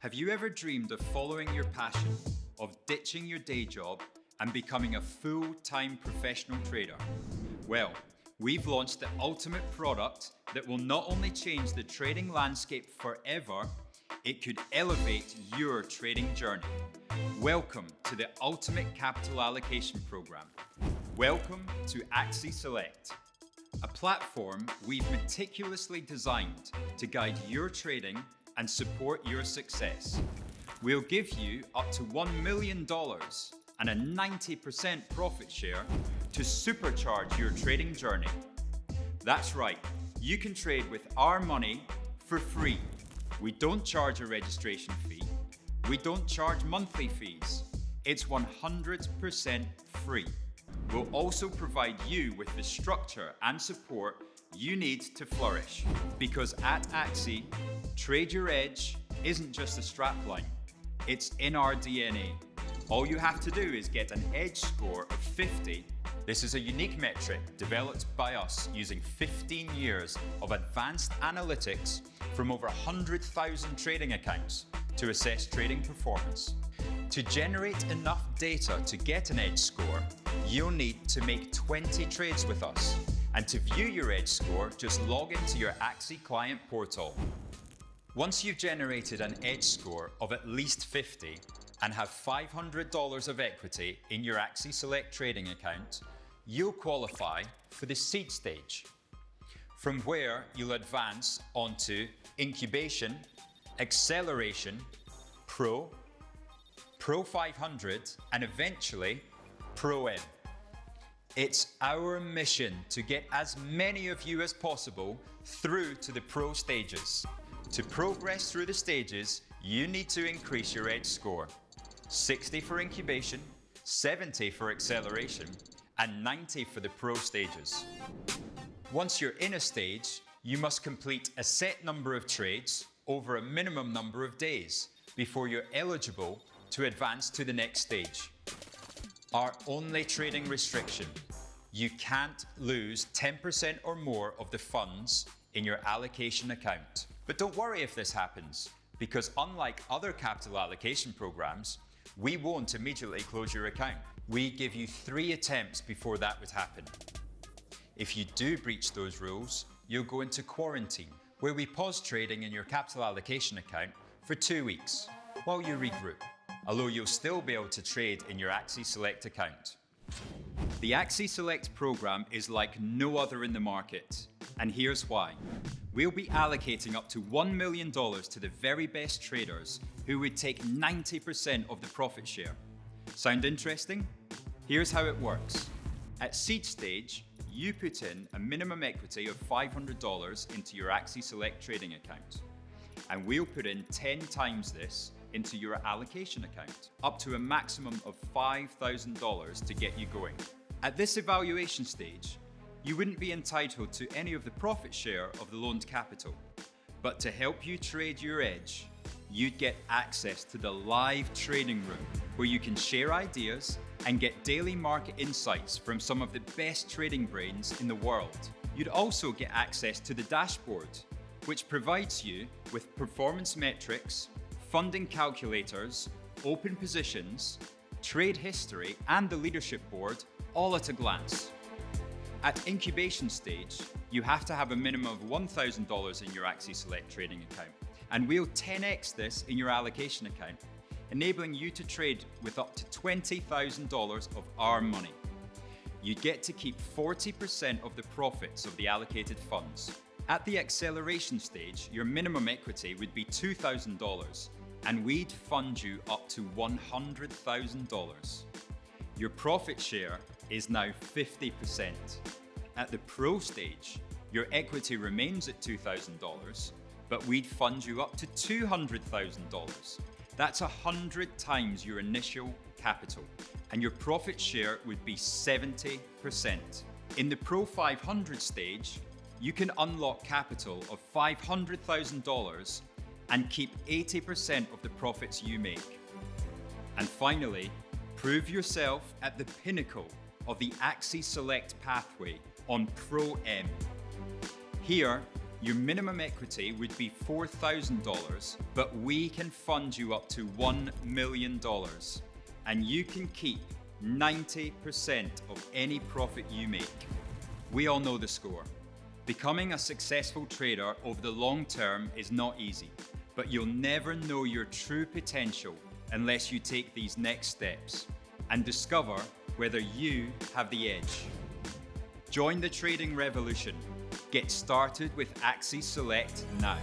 Have you ever dreamed of following your passion, of ditching your day job and becoming a full-time professional trader? Well, we've launched the ultimate product that will not only change the trading landscape forever, it could elevate your trading journey. Welcome to the Ultimate Capital Allocation Program. Welcome to Axi Select, a platform we've meticulously designed to guide your trading and support your success. We'll give you up to $1 million and a 90% profit share to supercharge your trading journey. That's right, you can trade with our money for free. We don't charge a registration fee. We don't charge monthly fees. It's 100% free. We'll also provide you with the structure and support you need to flourish. Because at Axi, Trade Your Edge isn't just a strapline, it's in our DNA. All you have to do is get an edge score of 50. This is a unique metric developed by us using 15 years of advanced analytics from over 100,000 trading accounts to assess trading performance. To generate enough data to get an edge score, you'll need to make 20 trades with us. And to view your edge score, just log into your Axi client portal. Once you've generated an edge score of at least 50 and have $500 of equity in your Axi Select trading account, you'll qualify for the seed stage, from where you'll advance onto incubation, acceleration, Pro 500, and eventually Pro M. It's our mission to get as many of you as possible through to the Pro stages. To progress through the stages, you need to increase your edge score. 60 for incubation, 70 for acceleration, and 90 for the Pro stages. Once you're in a stage, you must complete a set number of trades over a minimum number of days before you're eligible to advance to the next stage. Our only trading restriction: you can't lose 10% or more of the funds in your allocation account. But don't worry if this happens, because unlike other capital allocation programs, we won't immediately close your account. We give you 3 attempts before that would happen. If you do breach those rules, you'll go into quarantine, where we pause trading in your capital allocation account for 2 weeks while you regroup, although you'll still be able to trade in your Axi Select account. The Axi Select program is like no other in the market, and here's why. We'll be allocating up to $1 million to the very best traders who would take 90% of the profit share. Sound interesting? Here's how it works. At seed stage, you put in a minimum equity of $500 into your Axi Select trading account, and we'll put in 10 times this into your allocation account, up to a maximum of $5,000 to get you going. At this evaluation stage, you wouldn't be entitled to any of the profit share of the loaned capital, but to help you trade your edge, you'd get access to the live trading room, where you can share ideas and get daily market insights from some of the best trading brains in the world. You'd also get access to the dashboard, which provides you with performance metrics, funding calculators, open positions, trade history, and the leadership board all at a glance. At incubation stage, you have to have a minimum of $1,000 in your Axi Select trading account, and we'll 10x this in your allocation account, enabling you to trade with up to $20,000 of our money. You get to keep 40% of the profits of the allocated funds. At the acceleration stage, your minimum equity would be $2,000, and we'd fund you up to $100,000. Your profit share is now 50%. At the Pro stage, your equity remains at $2,000, but we'd fund you up to $200,000. That's 100 times your initial capital, and your profit share would be 70%. In the Pro 500 stage, you can unlock capital of $500,000 and keep 80% of the profits you make. And finally, prove yourself at the pinnacle of the Axi Select pathway on Pro M. Here, Your minimum equity would be $4,000, but we can fund you up to $1 million. And you can keep 90% of any profit you make. We all know the score. Becoming a successful trader over the long term is not easy, but you'll never know your true potential unless you take these next steps and discover whether you have the edge. Join the trading revolution. Get started with Axi Select now.